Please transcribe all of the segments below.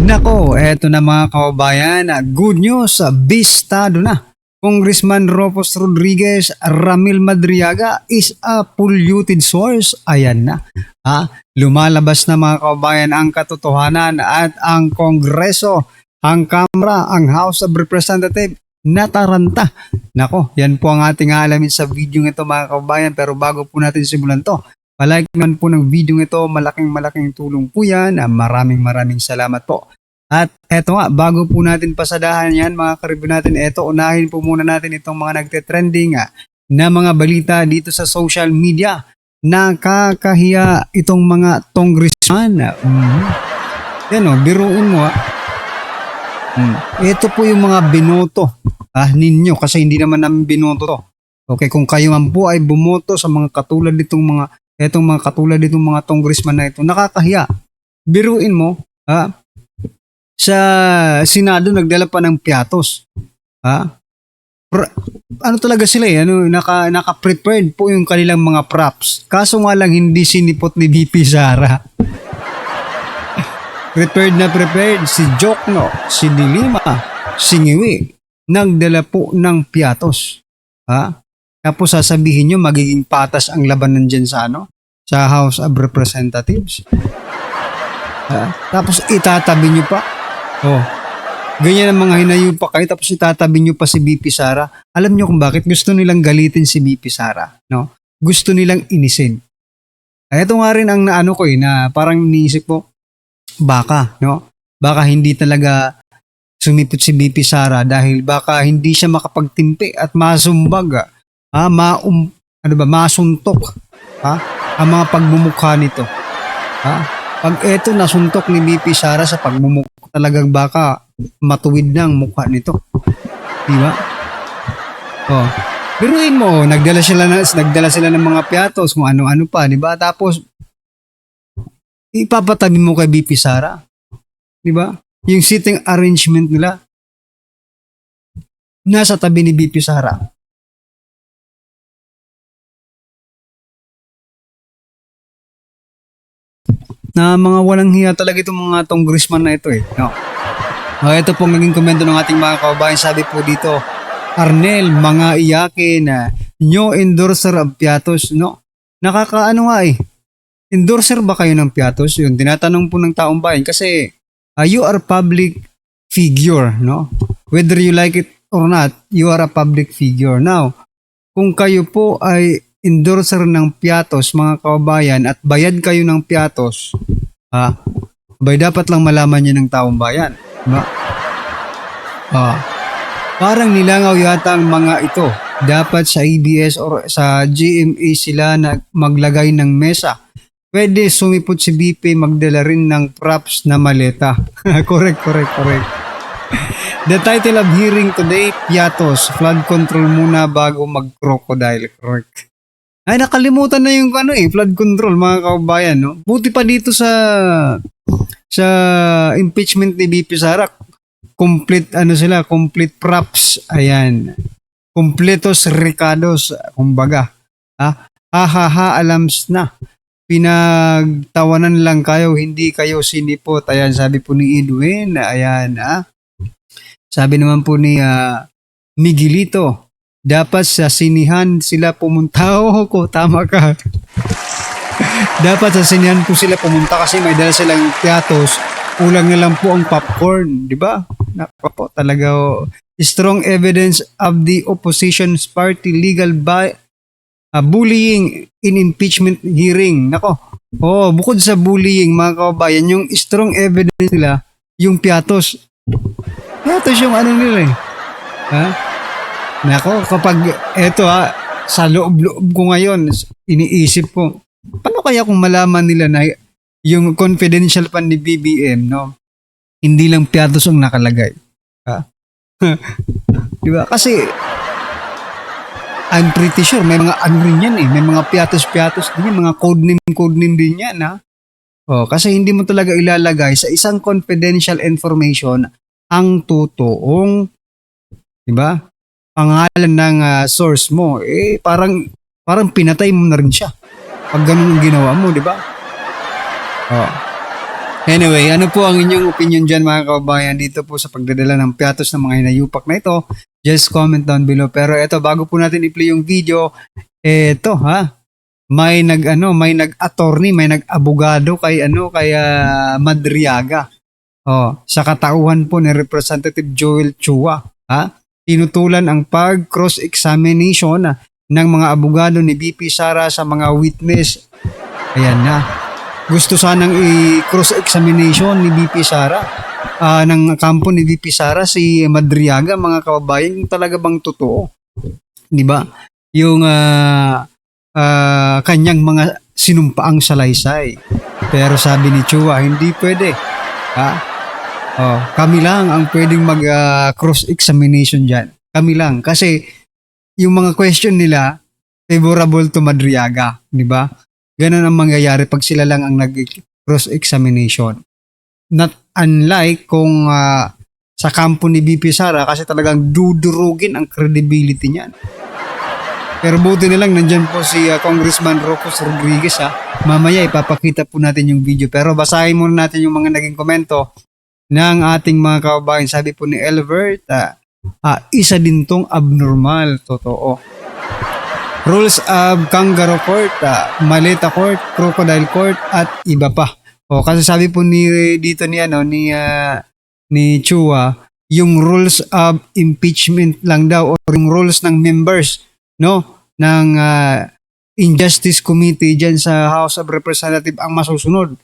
Nako, eto na mga kababayan, good news, bistado na. Congressman Ropos Rodriguez, Ramil Madriaga is a polluted source. Ayan na. Lumalabas na mga kababayan ang katotohanan at ang Kongreso, ang Kamara, ang House of Representatives nataranta. Nako, yan po ang ating aalamin sa video ito mga kababayan. Pero bago po natin simulan to, palike naman po ng video ito, malaking tulong po yan. Maraming salamat po. At eto nga, bago po natin pasadahan yan mga karibyo natin, eto unahin po muna natin itong mga nagte-trending na mga balita dito sa social media. Nakakahiya itong mga congressman. Yan o, biruin mo Ito po yung mga binoto ninyo kasi hindi naman namin binoto to. Okay, kung kayo man po ay bumoto sa mga katulad nitong mga congressman na ito, nakakahiya. Biruin mo, sa Senado nagdala pa ng piatos. Ano talaga sila naka-prepared po yung kanilang mga props. Kaso nga lang hindi sinipot ni VP Sara. prepared si Jokno, si Dilima, si Ngiwi, nagdala po ng piatos. Tapos sasabihin nyo magiging patas ang labanan dyan sa House of Representatives. Tapos itatabi nyo pa. Ganyan ang mga hinayo pa kayo tapos itatabi nyo pa si BP Sara. Alam nyo kung bakit gusto nilang galitin si BP Sara, no? Gusto nilang inisin. Ito nga rin ang naano ko na parang iniisip ko, baka hindi talaga sumipot si BP Sara dahil baka hindi siya makapagtimpi at masumbag, masuntok, ang mga pagmumukha nito. Pag eto nasuntok ni BP Sara sa pagmumukha, talagang baka matuwid na ang mukha nito. Diba? Biruin mo, nagdala sila ng mga piatos, kung ano-ano pa, diba? Tapos, ipapatabi mo kay BP Sara. Diba? Yung seating arrangement nila, nasa tabi ni BP Sara. Na mga walang hiya talaga itong mga congressman na ito no? Ito pong naging komento ng ating mga kababayan. Sabi po dito, Arnel, mga iyakin nyo endorser of piatos, no? Nakakaano nga endorser ba kayo ng piatos? Yun, tinatanong po ng taong bayan kasi you are public figure, no? Whether you like it or not, you are a public figure. Now, kung kayo po ay endorser ng piatos mga kababayan at bayad kayo ng piatos, dapat lang malaman niya ng taong bayan. Diba? Parang nilangaw yata ang mga ito. Dapat sa ABS or sa GMA sila na maglagay ng mesa. Pwede sumipot si BP, magdala rin ng props na maleta. Correct. The title of hearing today, Piatos, flood control muna bago mag-crocodile. Correct. Ay, nakalimutan na yung flood control mga kababayan, no? Buti pa dito sa impeachment ni BP Sara, complete props, ayan. Completos recados, kumbaga. Alams na. Pinagtawanan lang kayo, hindi kayo sinipot. Ayan, sabi po ni Edwin, ayan, Sabi naman po ni Miguelito, dapat sa sinihan sila pumunta. Tama ka. Dapat sa sinihan po sila pumunta kasi may dala silang piatos. Ulang na lang po ang popcorn. Diba? Nako po talaga. Strong evidence of the opposition's party legal bullying in impeachment hearing. Nako. Bukod sa bullying mga kababayan, yung strong evidence nila, yung piatos. Piatos yung nila Nako, kapag eto sa loob-loob ko ngayon, iniisip ko, paano kaya kung malaman nila na yung confidential fund ni BBM, no? Hindi lang piatos ang nakalagay. Diba? Kasi, I'm pretty sure, may mga rin yan may mga piatos-piatos din yan, mga codename din yan, kasi hindi mo talaga ilalagay sa isang confidential information ang totoong, diba? Pangalan ng source mo, parang pinatay mo na rin siya. Pag ganun ang ginawa mo, di ba? Anyway, ano po ang inyong opinion dyan mga kababayan dito po sa pagdadala ng piatos ng mga hinayupak na ito? Just comment down below. Pero eto, bago po natin i-play yung video, eto ha, may nag-attorney, may nag-abogado kay Madriaga. Oh, sa katauhan po ni Representative Joel Chua, ha? Tinutulan ang pag-cross-examination ng mga abogado ni BP Sara sa mga witness. Ayan na. Gusto sanang i-cross-examination ni BP Sara, ng kampo ni BP Sara si Madriaga, mga kababayan, yung talaga bang totoo? 'Di ba? Yung kanyang mga sinumpaang salaysay. Pero sabi ni Chua, hindi pwede. Ha? Oh, kami lang ang pwedeng mag cross-examination diyan. Kami lang kasi yung mga question nila favorable to Madriaga, 'di ba? Ganun ang mangyayari pag sila lang ang nag-cross-examination. Not unlike kung sa kampo ni BP Sara kasi talagang dudurugin ang credibility niyan. Pero buti na lang nandyan po si Congressman Rocos Rodriguez ha. Mamaya ipapakita po natin yung video. Pero basahin muna natin yung mga naging komento ng ating mga kababayan. Sabi po ni Elbert, isa din tong abnormal. Totoo. Rules of Kangaroo Court, Maleta Court, Crocodile Court, at iba pa. O, kasi sabi po dito ni Chua, yung rules of impeachment lang daw o yung rules ng members, no, ng Injustice Committee diyan sa House of Representatives ang masusunod.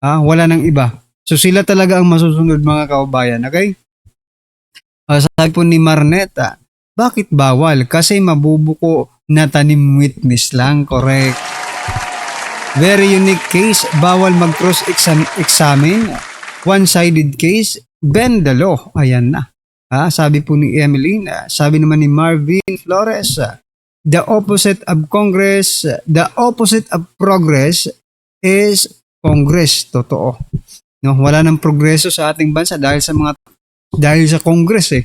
Wala nang iba. So sila talaga ang masusunod mga kababayan, okay? Sabi po ni Marneta, bakit bawal? Kasi mabubuko na tanim witness lang, correct. Very unique case, bawal mag-cross-examine. One-sided case, bend the law. Ayan na. Sabi po ni Emeline, sabi naman ni Marvin Flores, the opposite of progress is Congress. Totoo. No, wala nang progreso sa ating bansa dahil sa Congress eh.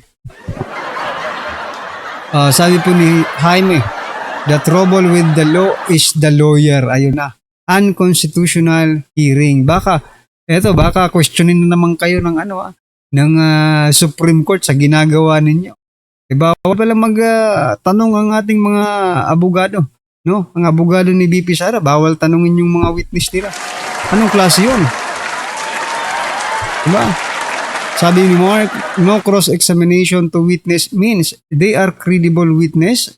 Sabi po ni Jaime, the trouble with the law is the lawyer. Ayun na. Unconstitutional hearing. Baka questionin na naman kayo ng Supreme Court sa ginagawa ninyo. Diba? Wala magtanong ang ating mga abogado. No? Ang abogado ni BP Sara, bawal tanungin yung mga witness nila. Anong klase yun? Diba? Sabi ni Mark, no cross-examination to witness means they are credible witness.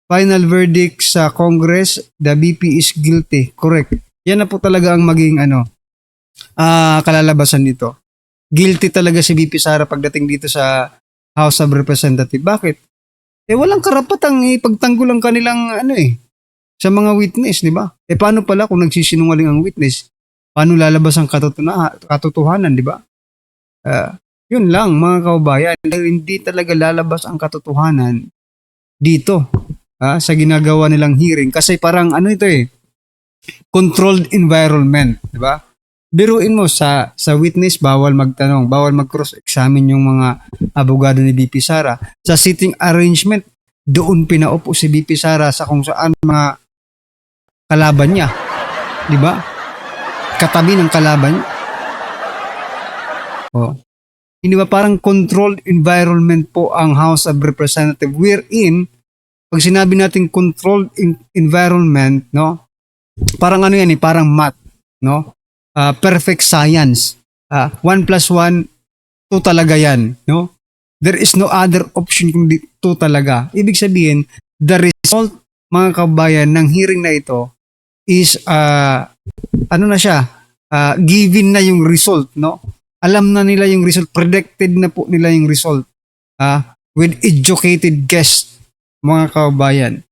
Final verdict sa Congress, the BP is guilty. Correct. Yan na po talaga ang maging kalalabasan nito. Guilty talaga si BP Sara pagdating dito sa House of Representatives. Bakit? Walang karapatang ipagtanggol ang kanilang sa mga witness, di ba? Paano pala kung nagsisinungaling ang witness? Paano lalabas ang katotohanan, di ba? Yun lang mga kababayan, hindi talaga lalabas ang katotohanan dito sa ginagawa nilang hearing kasi parang controlled environment, di ba? Biruin mo sa witness bawal magtanong, bawal mag-cross-examine yung mga abogado ni BP Sara. Sa sitting arrangement, doon pinaupo si BP Sara sa kung saan mga kalaban niya, di ba? Katabi ng kalaban niya. Hindi ba parang controlled environment po ang House of Representatives wherein pag sinabi natin controlled environment, no? Parang parang math, no? Perfect science. 1 plus 1, 2 talaga yan, no? There is no other option kundi 2 talaga. Ibig sabihin, the result, mga kabayan, ng hearing na ito is, given na yung result, no? Alam na nila yung result, predicted na po nila yung result. With educated guess, mga kababayan,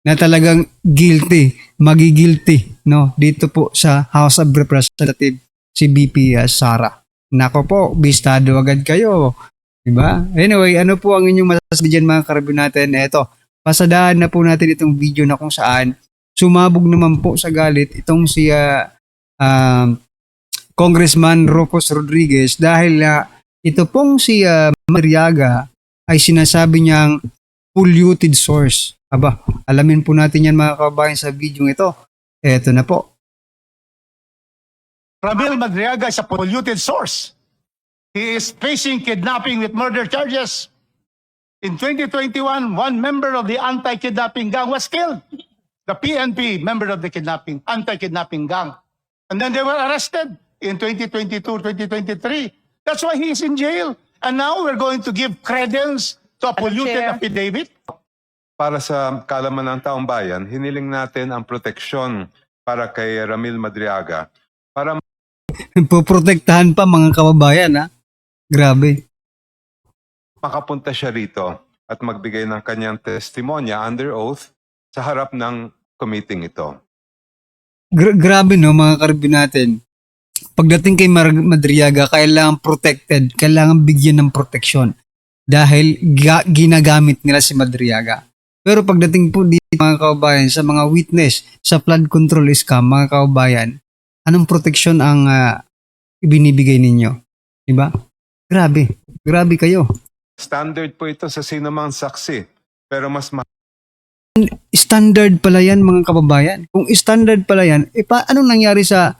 na talagang magigilty, no? Dito po sa House of Representatives, si BP Sara. Nako po, bistado agad kayo. Diba? Anyway, ano po ang inyong masasabi dyan mga karabyo natin? Eto, pasadaan na po natin itong video na kung saan sumabog naman po sa galit itong si Congressman Rocos Rodriguez dahil ito pong si Madriaga ay sinasabi niyang polluted source. Aba, alamin po natin yan mga kababayan sa video ito. Eto na po. Ramil Madriaga is a polluted source. He is facing kidnapping with murder charges. In 2021, one member of the anti-kidnapping gang was killed. The PNP member of the anti-kidnapping gang. And then they were arrested in 2022, 2023. That's why he is in jail. And now we're going to give credence to a polluted Chair. affidavit. Para sa kaalaman ng taong bayan, hiniling natin ang proteksyon para kay Ramil Madriaga para Poprotektahan pa mga kababayan, ha? Grabe. makapunta siya rito at magbigay ng kanyang testimonya under oath sa harap ng committee ito. Grabe, no, mga karibin natin. Pagdating kay Madriaga, kailangan protected, kailangan bigyan ng proteksyon dahil ginagamit nila si Madriaga. Pero pagdating po dito mga kababayan sa mga witness sa flood control scam, mga kababayan, anong proteksyon ang ibinibigay ninyo? Diba? Grabe kayo. Standard po ito sa sino mang saksi, pero mas Standard pala yan mga kababayan. Kung standard pala yan, anong nangyari sa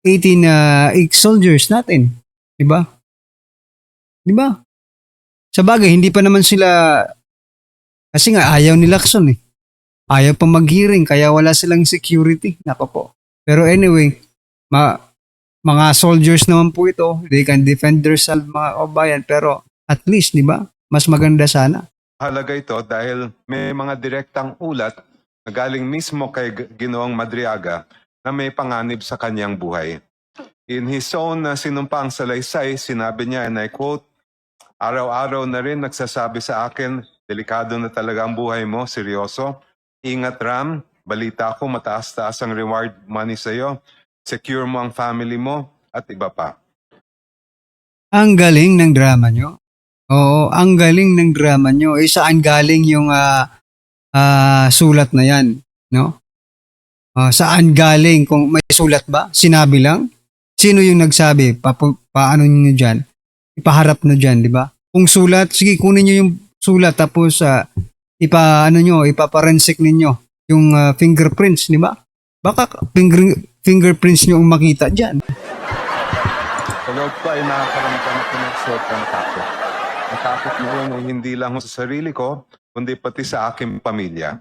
18 ex-soldiers natin? Diba? Diba? Sa bagay, hindi pa naman sila, kasi nga ayaw ni Lacson eh. Ayaw pa mag-hearing, kaya wala silang security. Nako po. Pero anyway, mga soldiers naman po ito. They can defend themselves mga kababayan. Pero at least, diba? Mas maganda sana. mahalaga ito dahil may mga direktang ulat na galing mismo kay Ginoong Madriaga na may panganib sa kanyang buhay. In his own sinumpaang salaysay, sinabi niya, and I quote, "Araw-araw na rin nagsasabi sa akin, delikado na talaga ang buhay mo, seryoso. Ingat Ram, balita ko mataas-taas ang reward money sa'yo. Secure mo ang family mo, at iba pa." Ang galing ng drama nyo. Oo, ang galing ng drama nyo. Saan galing yung sulat na yan? No? Saan galing? Kung may sulat ba? Sinabi lang? Sino yung nagsabi? Paano nyo dyan? Ipaharap na dyan, di ba? Kung sulat, sige, kunin nyo yung sulat tapos ipaparensik ninyo yung fingerprints, di ba? Baka fingerprints nyo ang makita dyan. Sa loob ko ay nakakaramdam ako ng sobrang takot. Ang takot ngayon ay hindi lang sa sarili ko, kundi pati sa aking pamilya.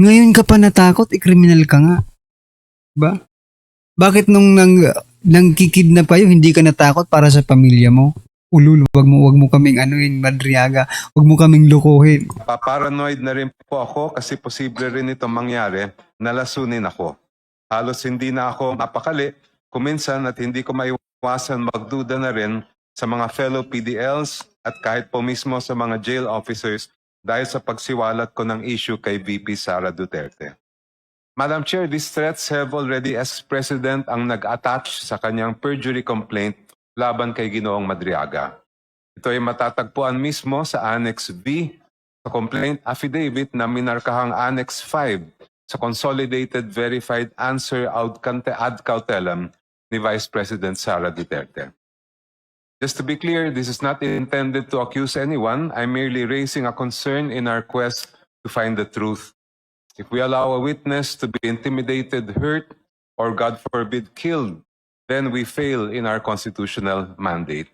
Ngayon ka pa natakot, kriminal ka nga. Ba? Bakit nung nangkikidnap kayo, hindi ka natakot para sa pamilya mo? Ulul, wag mo kaming Madriaga, wag mo kaming lukuhin. Paparanoid na rin po ako kasi posible rin itong mangyari, nalasunin ako. Halos hindi na ako mapakali, kuminsan at hindi ko maiwasan magduda na rin sa mga fellow PDLs at kahit po mismo sa mga jail officers dahil sa pagsiwalat ko ng issue kay VP Sara Duterte. Madam Chair, these threats have already ex-president ang nag-attach sa kanyang perjury complaint laban kay Ginoong Madriaga. Ito ay matatagpuan mismo sa Annex V sa complaint affidavit na minarkahang Annex 5 sa Consolidated Verified Answer ad cautelam ni Vice President Sara Duterte. Just to be clear, this is not intended to accuse anyone. I'm merely raising a concern in our quest to find the truth. If we allow a witness to be intimidated, hurt, or God forbid, killed, then we fail in our constitutional mandate.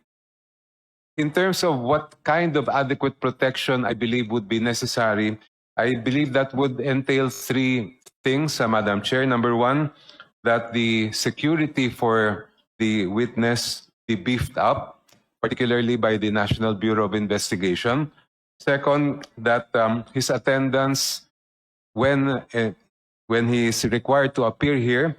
In terms of what kind of adequate protection I believe would be necessary, I believe that would entail three things, Madam Chair. Number one, that the security for the witness be beefed up, particularly by the National Bureau of Investigation. Second, that his attendance when he is required to appear here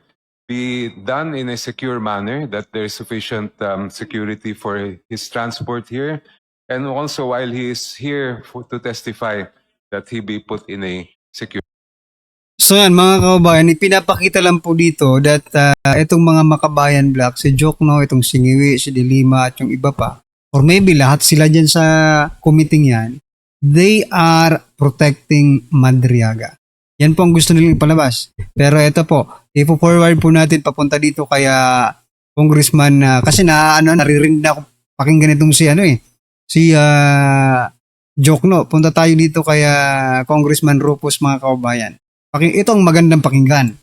be done in a secure manner, that there is sufficient security for his transport here, and also while he is here to testify, that he be put in a secure. So yan mga kababayan, ipinapakita lang po dito that itong mga Makabayan Black, si Jokno, itong Singiwi, si Dilima at yung iba pa, or maybe lahat sila dyan sa committee yan, they are protecting Madriaga. Yan po ang gusto nilang ipalabas. Pero ito po, ipo-forward po natin papunta dito kaya Congressman, kasi naririnig na ako pakinggan itong si Jokno. Punta tayo dito kaya Congressman Rufus mga kababayan. Ito ang magandang pakinggan.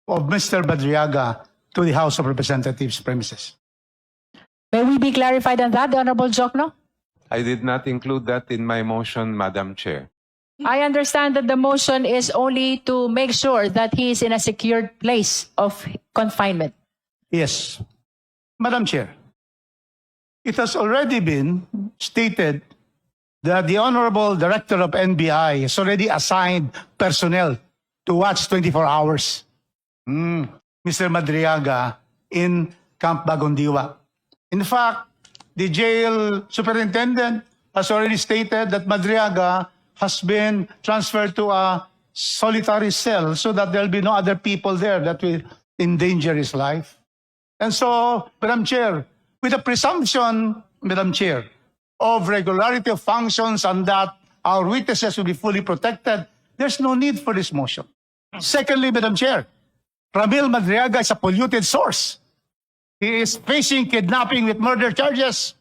of Mr. Madriaga to the House of Representatives premises. May we be clarified on that, the Honorable Jokno? I did not include that in my motion, Madam Chair. I understand that the motion is only to make sure that he is in a secured place of confinement. Yes. Madam Chair, it has already been stated that the Honorable Director of NBI has already assigned personnel to watch 24 hours. Mr. Madriaga in Camp Bagondiwa. In fact, the jail superintendent has already stated that Madriaga has been transferred to a solitary cell so that there'll be no other people there that will endanger his life. And so, Madam Chair, with the presumption, Madam Chair, of regularity of functions and that our witnesses will be fully protected, there's no need for this motion. Secondly, Madam Chair, Ramil Madriaga is a polluted source. He is facing kidnapping with murder charges.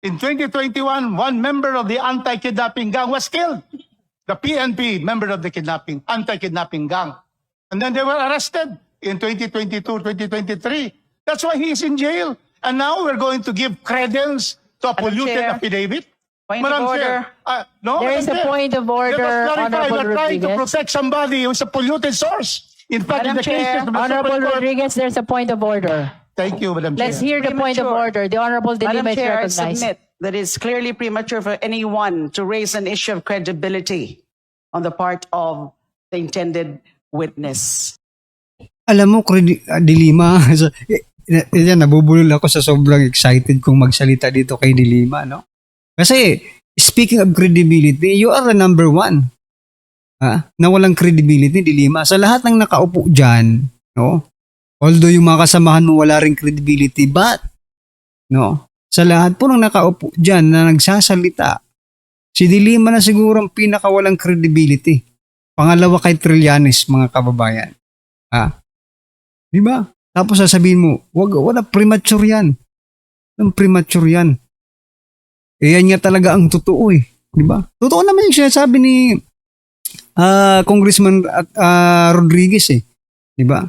In 2021, one member of the anti-kidnapping gang was killed. The PNP member of the anti-kidnapping gang. And then they were arrested in 2022, 2023. That's why he is in jail. And now we're going to give credence to a Madam polluted Chair. affidavit. Point of order. No, There Madam is a Chair. point of Let order, us clarify, Honorable we're trying to Rodriguez. protect somebody who's a polluted source. In fact, in Madam the Chair, cases of the Honorable Supreme Court. Rodriguez, there's a point of order. Thank you, Madam Chair. Let's hear the point of Premature. order. The Honorable De Lima Madam is Chair, I recognized. submit that it's clearly premature for anyone to raise an issue of credibility on the part of the intended witness. Alam mo, Dilima, yan, nabubulol ako sa sobrang excited kong magsalita dito kay Dilima, no? Kasi, speaking of credibility, you are the number one. Na walang credibility, Dilima. Sa lahat ng nakaupo dyan, no? Although yung mga kasamahan mo wala ring credibility, but, no? Sa lahat po ng nakaupo dyan na nagsasalita, si Dilima na siguro ang pinakawalang credibility. Pangalawa kay Trillanes, mga kababayan. Di ba? Tapos sasabihin mo, wala premature yan. Walang premature yan. Yan nga talaga ang totoo eh. Di ba? Totoo naman yung sinasabi ni Congressman Rodriguez eh. Di ba?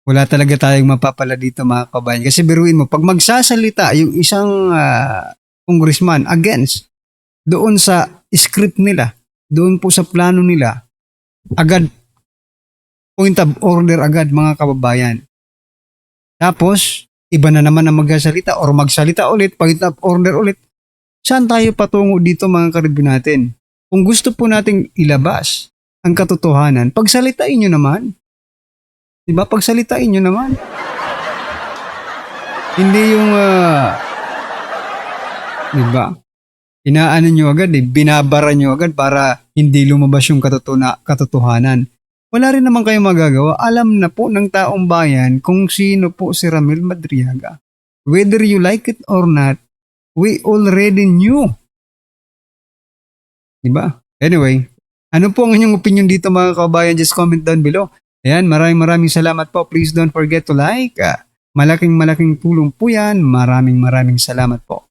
Wala talaga tayong mapapala dito mga kabayan. Kasi biruin mo, pag magsasalita yung isang congressman against doon sa script nila, doon po sa plano nila, agad point of order agad mga kababayan. Tapos, iba na naman ang magsasalita or magsalita ulit, point of order ulit. Saan tayo patungo dito mga karibin natin? Kung gusto po nating ilabas ang katotohanan, pagsalitain nyo naman. Diba? Pagsalitain nyo naman. Hindi yung, diba? Inaano nyo agad eh, binabara nyo agad para hindi lumabas yung katotohanan. Wala rin naman kayong magagawa. Alam na po ng taong bayan kung sino po si Ramil Madriaga. Whether you like it or not, we already knew. Diba? Anyway, ano po ang inyong opinion dito mga kabayan? Just comment down below. Ayan, maraming salamat po. Please don't forget to like. Malaking tulong po yan. Maraming salamat po.